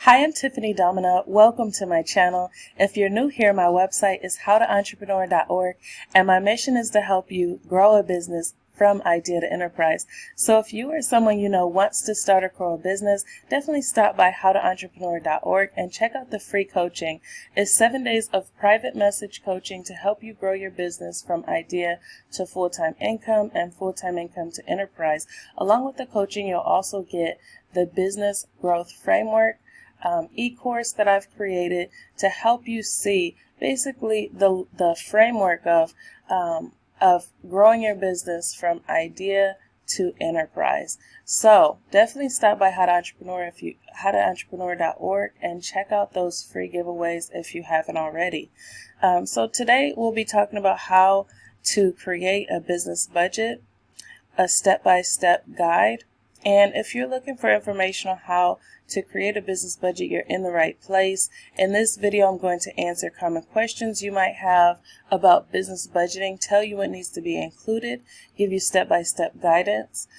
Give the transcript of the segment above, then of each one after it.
Hi, I'm Tiffany Domina. Welcome to my channel. If you're new here, my website is howtoentrepreneur.org, and my mission is to help you grow a business from idea to enterprise. So if you or someone you know wants to start or grow a business, definitely stop by howtoentrepreneur.org and check out the free coaching. It's 7 days of private message coaching to help you grow your business from idea to full-time income and full-time income to enterprise. Along with the coaching, you'll also get the business growth framework e-course that I've created to help you see basically the framework of growing your business from idea to enterprise. So definitely stop by howtoentrepreneur.org and check out those free giveaways if you haven't already. So today we'll be talking about how to create a business budget, a step-by-step guide. And if you're looking for information on how to create a business budget, you're in the right place. In this video, I'm going to answer common questions you might have about business budgeting, tell you what needs to be included, give you step-by-step guidance,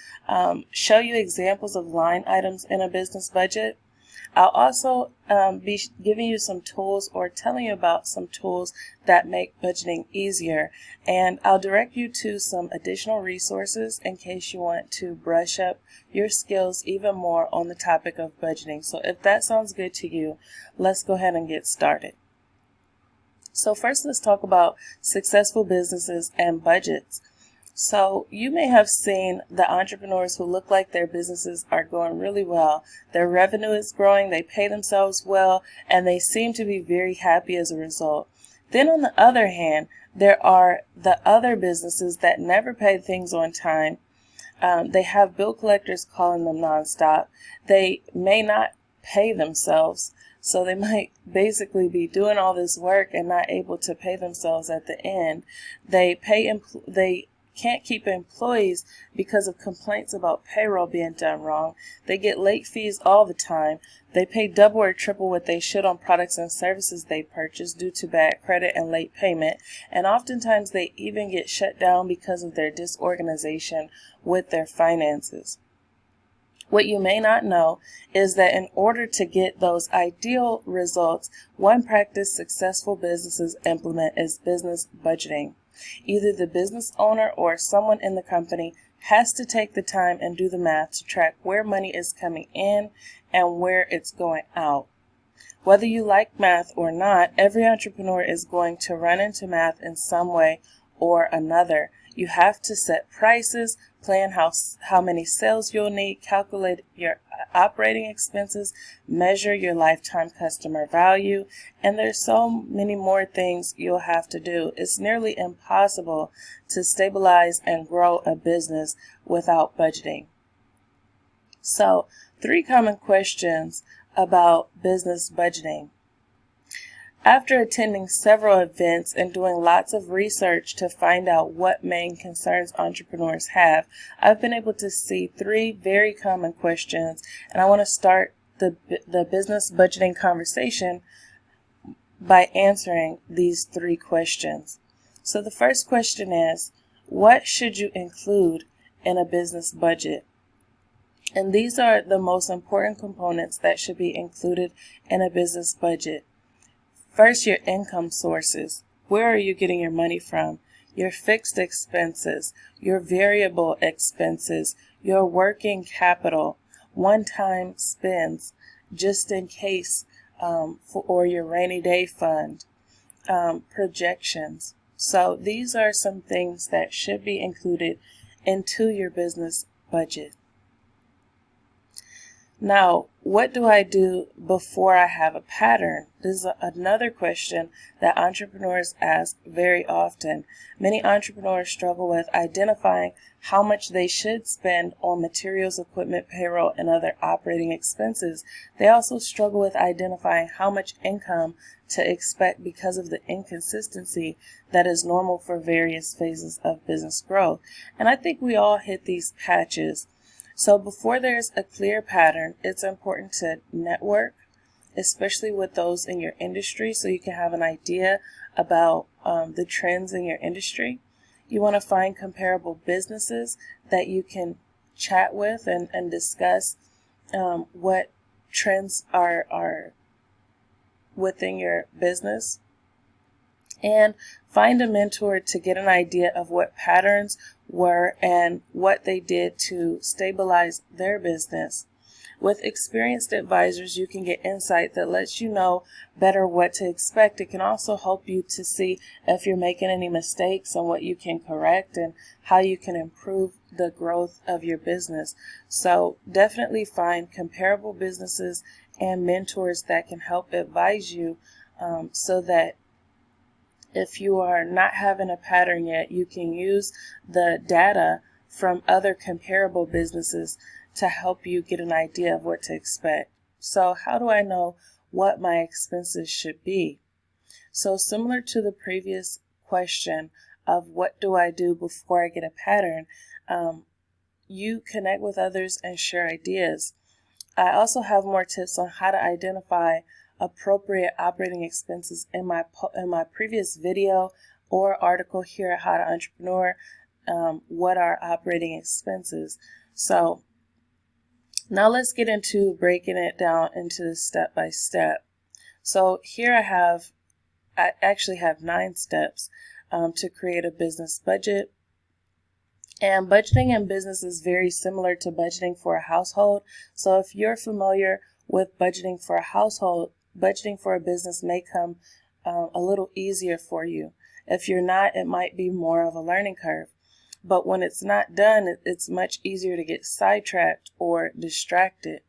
show you examples of line items in a business budget. I'll also be giving you some tools or telling you about some tools that make budgeting easier. And I'll direct you to some additional resources in case you want to brush up your skills even more on the topic of budgeting. So if that sounds good to you, let's go ahead and get started. So first, let's talk about successful businesses and budgets. So you may have seen the entrepreneurs who look like their businesses are going really well. Their revenue is growing, they pay themselves well, and they seem to be very happy as a result. Then on the other hand, there are the other businesses that never pay things on time. They have bill collectors calling them nonstop. They may not pay themselves, so they might basically be doing all this work and not able to pay themselves at the end. They can't keep employees because of complaints about payroll being done wrong. They get late fees all the time. They pay double or triple what they should on products and services they purchase due to bad credit and late payment. And oftentimes they even get shut down because of their disorganization with their finances. What you may not know is that in order to get those ideal results, one practice successful businesses implement is business budgeting. Either the business owner or someone in the company has to take the time and do the math to track where money is coming in and where it's going out. Whether you like math or not, every entrepreneur is going to run into math in some way or another. You have to set prices, plan how many sales you'll need, calculate your operating expenses, measure your lifetime customer value, and there's so many more things you'll have to do. It's nearly impossible to stabilize and grow a business without budgeting. So, 3 common questions about business budgeting. After attending several events and doing lots of research to find out what main concerns entrepreneurs have, I've been able to see 3 very common questions, and I want to start the business budgeting conversation by answering these 3 questions. So the first question is, what should you include in a business budget? And these are the most important components that should be included in a business budget. First, your income sources. Where are you getting your money from? Your fixed expenses, your variable expenses, your working capital, one-time spends, just in case, or your rainy day fund, projections. So these are some things that should be included into your business budget. Now, what do I do before I have a pattern? This is another question that entrepreneurs ask very often. Many entrepreneurs struggle with identifying how much they should spend on materials, equipment, payroll, and other operating expenses. They also struggle with identifying how much income to expect because of the inconsistency that is normal for various phases of business growth. And I think we all hit these patches. So before there's a clear pattern, it's important to network, especially with those in your industry, so you can have an idea about the trends in your industry. You want to find comparable businesses that you can chat with and discuss what trends are within your business, and find a mentor to get an idea of what patterns were and what they did to stabilize their business. With experienced advisors, you can get insight that lets you know better what to expect. It can also help you to see if you're making any mistakes and what you can correct and how you can improve the growth of your business. So definitely find comparable businesses and mentors that can help advise you, so that if you are not having a pattern yet, you can use the data from other comparable businesses to help you get an idea of what to expect. So how do I know what my expenses should be? So similar to the previous question of what do I do before I get a pattern, you connect with others and share ideas. I also have more tips on how to identify appropriate operating expenses in my previous video or article here at How to Entrepreneur. What are operating expenses? So now let's get into breaking it down into the step by step. So here I actually have 9 steps to create a business budget. And budgeting in business is very similar to budgeting for a household. So if you're familiar with budgeting for a household, budgeting for a business may come a little easier for you. If you're not, it might be more of a learning curve. But when it's not done, it's much easier to get sidetracked or distracted.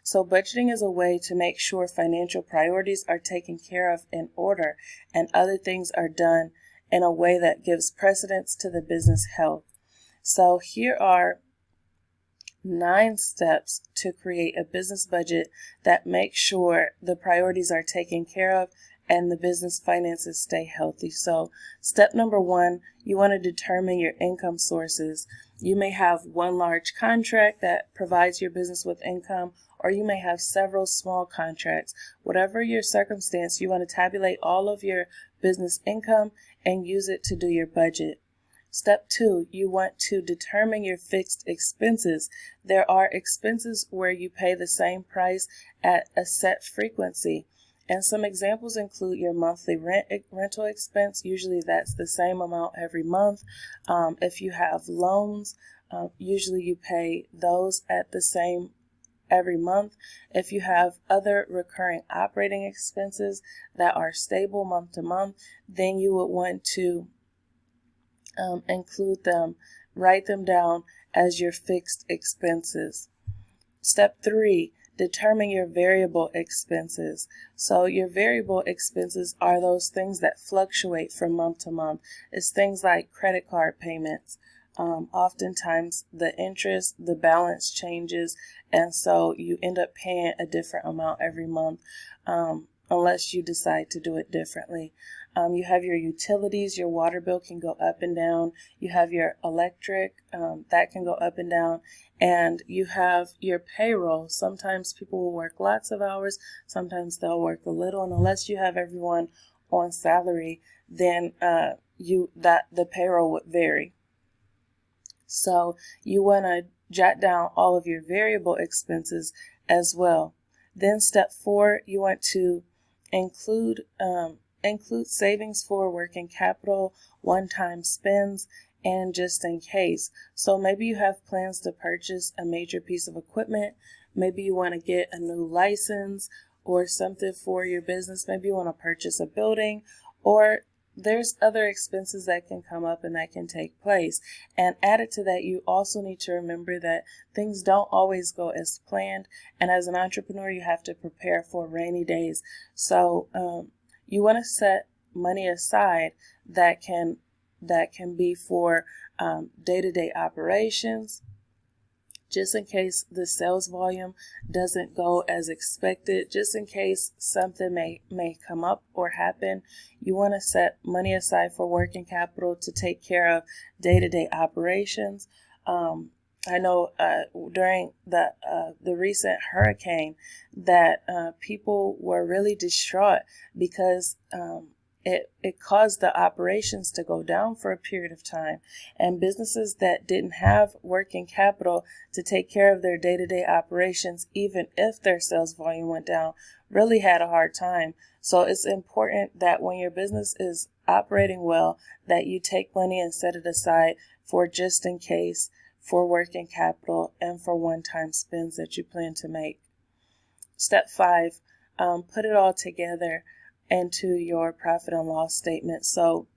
So budgeting is a way to make sure financial priorities are taken care of in order and other things are done in a way that gives precedence to the business health. So here are 9 steps to create a business budget that make sure the priorities are taken care of and the business finances stay healthy. So step number 1, you want to determine your income sources. You may have one large contract that provides your business with income, or you may have several small contracts. Whatever your circumstance, you want to tabulate all of your business income and use it to do your budget. Step 2, you want to determine your fixed expenses. There are expenses where you pay the same price at a set frequency. And some examples include your monthly rental expense. Usually that's the same amount every month. If you have loans, usually you pay those at the same every month. If you have other recurring operating expenses that are stable month to month, then you would want to include them, write them down as your fixed expenses. Step 3, determine your variable expenses. So your variable expenses are those things that fluctuate from month to month. It's things like credit card payments. Oftentimes the interest, the balance changes, and so you end up paying a different amount every month, unless you decide to do it differently. You have your utilities, your water bill can go up and down. You have your electric, that can go up and down. And you have your payroll. Sometimes people will work lots of hours, sometimes they'll work a little, and unless you have everyone on salary, then the payroll would vary. So you want to jot down all of your variable expenses as well. Then step 4, you want to include savings for working capital, one-time spends, and just in case. So maybe you have plans to purchase a major piece of equipment. Maybe you want to get a new license or something for your business. Maybe you want to purchase a building, or there's other expenses that can come up and that can take place. And added to that, you also need to remember that things don't always go as planned. And as an entrepreneur, you have to prepare for rainy days. So you want to set money aside that can be for day-to-day operations, just in case the sales volume doesn't go as expected, just in case something may come up or happen. You want to set money aside for working capital to take care of day-to-day operations. I know during the recent hurricane that people were really distraught because it caused the operations to go down for a period of time. And businesses that didn't have working capital to take care of their day-to-day operations, even if their sales volume went down, really had a hard time. So it's important that when your business is operating well, that you take money and set it aside for just in case, for working capital, and for one-time spends that you plan to make. Step 5, put it all together into your profit and loss statement. So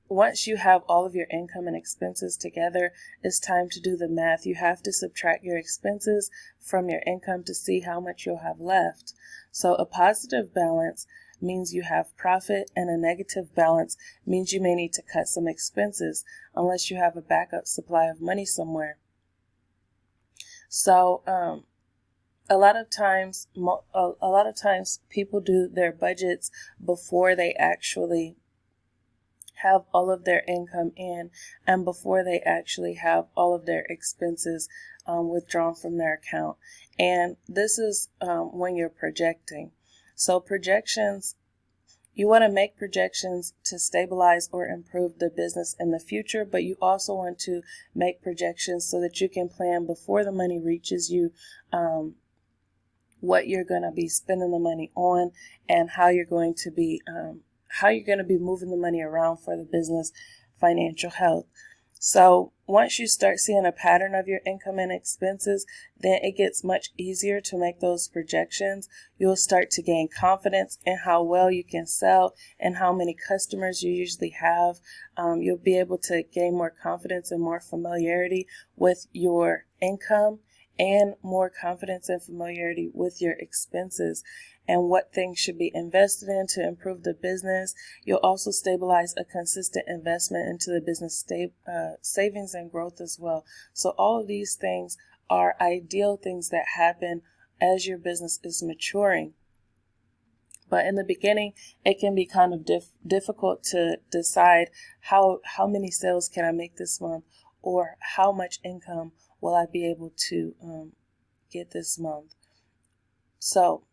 once you have all of your income and expenses together, it's time to do the math. You have to subtract your expenses from your income to see how much you'll have left. So a positive balance means you have profit, and a negative balance means you may need to cut some expenses unless you have a backup supply of money somewhere. So a lot of times people do their budgets before they actually have all of their income in, and before they actually have all of their expenses withdrawn from their account. And this is when you're projecting. So projections, you want to make projections to stabilize or improve the business in the future, but you also want to make projections so that you can plan before the money reaches you, what you're going to be spending the money on, and how you're going to be moving the money around for the business financial health. So once you start seeing a pattern of your income and expenses, then it gets much easier to make those projections. You'll start to gain confidence in how well you can sell and how many customers you usually have. You'll be able to gain more confidence and more familiarity with your income, and more confidence and familiarity with your expenses and what things should be invested in to improve the business. You'll also stabilize a consistent investment into the business savings and growth as well. So all of these things are ideal things that happen as your business is maturing. But in the beginning, it can be kind of difficult to decide how many sales can I make this month, or how much income will I be able to get this month. So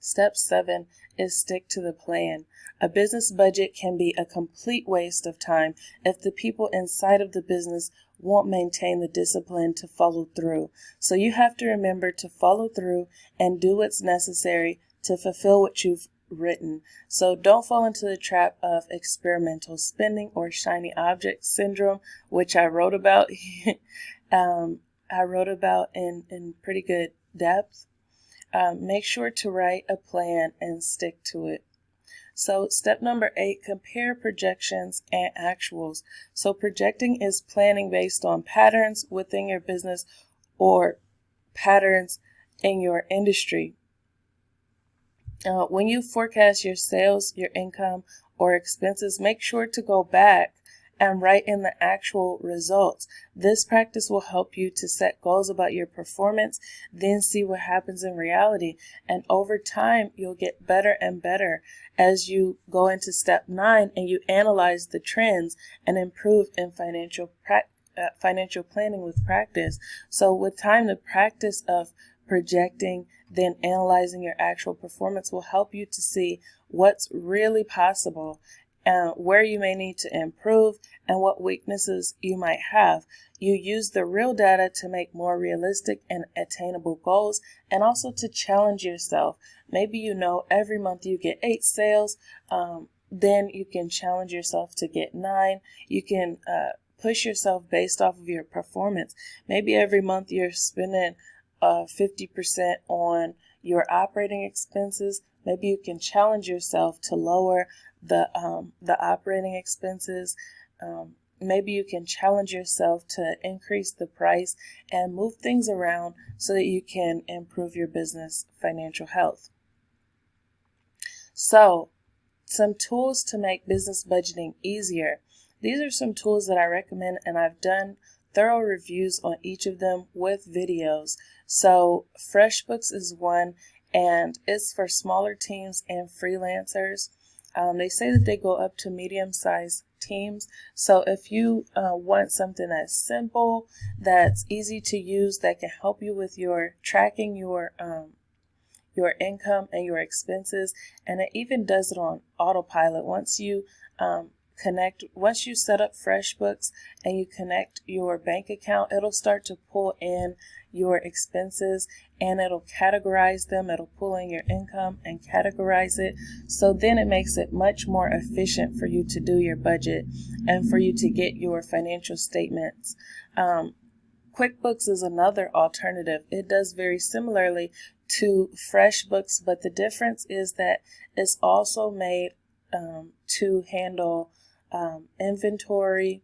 step 7 is stick to the plan. A business budget can be a complete waste of time if the people inside of the business won't maintain the discipline to follow through. So you have to remember to follow through and do what's necessary to fulfill what you've written. So don't fall into the trap of experimental spending or shiny object syndrome, which I wrote about. In pretty good depth. Make sure to write a plan and stick to it. So step number 8, compare projections and actuals. So projecting is planning based on patterns within your business or patterns in your industry. When you forecast your sales, your income, or expenses, make sure to go back and write in the actual results. This practice will help you to set goals about your performance, then see what happens in reality. And over time, you'll get better and better as you go into step 9 and you analyze the trends and improve in financial planning with practice. So with time, the practice of projecting, then analyzing your actual performance will help you to see what's really possible, where you may need to improve, and what weaknesses you might have. You use the real data to make more realistic and attainable goals, and also to challenge yourself. Maybe every month you get 8 sales, then you can challenge yourself to get 9. You can push yourself based off of your performance. Maybe every month you're spending 50% on your operating expenses. Maybe you can challenge yourself to lower the operating expenses. Maybe you can challenge yourself to increase the price and move things around so that you can improve your business financial health. So, some tools to make business budgeting easier. These are some tools that I recommend, and I've done thorough reviews on each of them with videos. So FreshBooks is one, and it's for smaller teams and freelancers. They say that they go up to medium-sized teams. So if you want something that's simple, that's easy to use, that can help you with your tracking your your income and your expenses, and it even does it on autopilot. Once you set up FreshBooks and you connect your bank account, it'll start to pull in your expenses and it'll categorize them. It'll pull in your income and categorize it. So then it makes it much more efficient for you to do your budget and for you to get your financial statements. QuickBooks is another alternative. It does very similarly to FreshBooks, but the difference is that it's also made to handle inventory,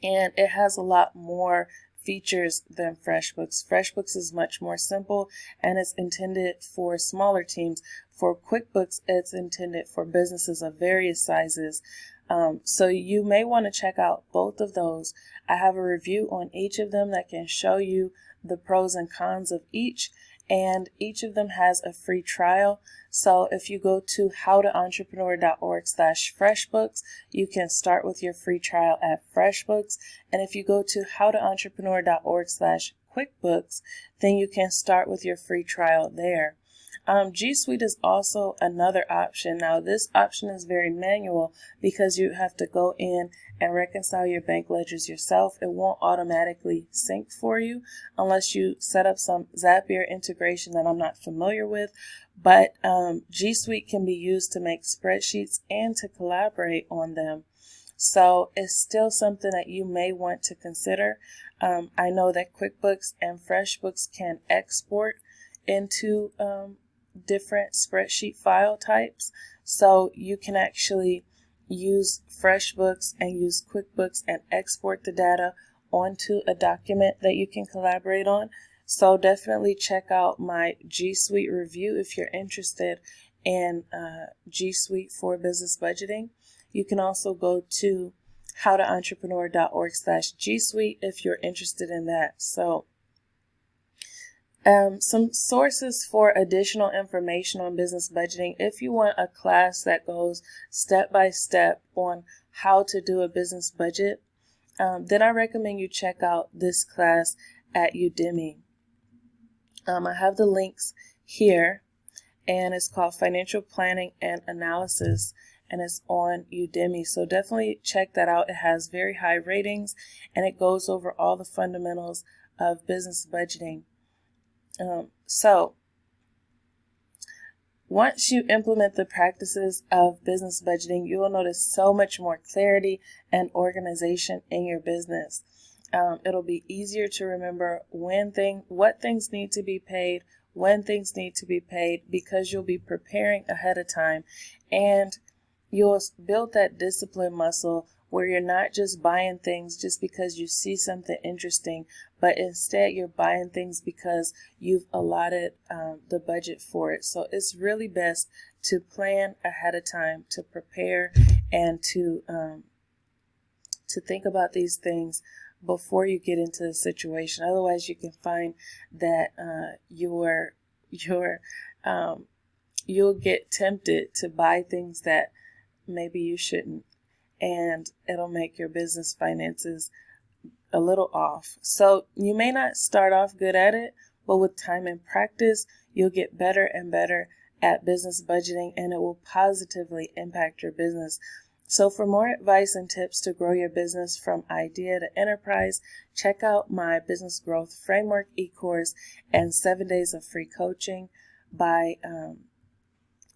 and it has a lot more features than FreshBooks. FreshBooks is much more simple and it's intended for smaller teams. For QuickBooks, it's intended for businesses of various sizes. So you may want to check out both of those. I have a review on each of them that can show you the pros and cons of each, and each of them has a free trial. So if you go to howtoentrepreneur.org/FreshBooks, you can start with your free trial at FreshBooks. And if you go to howtoentrepreneur.org/QuickBooks, then you can start with your free trial there. G Suite is also another option. Now, this option is very manual because you have to go in and reconcile your bank ledgers yourself. It won't automatically sync for you unless you set up some Zapier integration that I'm not familiar with. But G Suite can be used to make spreadsheets and to collaborate on them. So it's still something that you may want to consider. I know that QuickBooks and FreshBooks can export into different spreadsheet file types, so you can actually use FreshBooks and use QuickBooks and export the data onto a document that you can collaborate on. So definitely check out my G Suite review if you're interested in G Suite for business budgeting. You can also go to howtoentrepreneur.org/G Suite if you're interested in that. So some sources for additional information on business budgeting. If you want a class that goes step by step on how to do a business budget, then I recommend you check out this class at Udemy. I have the links here, and it's called Financial Planning and Analysis, and it's on Udemy. So definitely check that out. It has very high ratings, and it goes over all the fundamentals of business budgeting. So once you implement the practices of business budgeting, you will notice so much more clarity and organization in your business. It'll be easier to remember what things need to be paid, when things need to be paid, because you'll be preparing ahead of time, and you'll build that discipline muscle where you're not just buying things just because you see something interesting, but instead you're buying things because you've allotted the budget for it. So it's really best to plan ahead of time, to prepare, and to think about these things before you get into the situation. Otherwise, you can find that you'll get tempted to buy things that maybe you shouldn't, and it'll make your business finances a little off. So you may not start off good at it, but with time and practice, you'll get better and better at business budgeting, and it will positively impact your business. So for more advice and tips to grow your business from idea to enterprise, check out my Business Growth Framework e-course and 7 days of free coaching by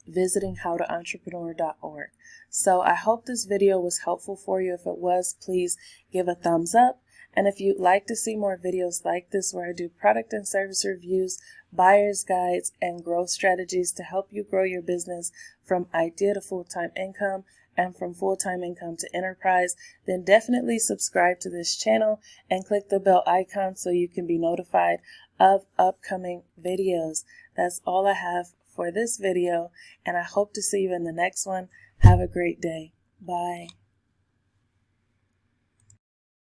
visiting howtoentrepreneur.org. So I hope this video was helpful for you. If it was, please give a thumbs up. And if you'd like to see more videos like this where I do product and service reviews, buyer's guides, and growth strategies to help you grow your business from idea to full-time income and from full-time income to enterprise, then definitely subscribe to this channel and click the bell icon so you can be notified of upcoming videos. That's all I have for this video, and I hope to see you in the next one. Have a great day. Bye.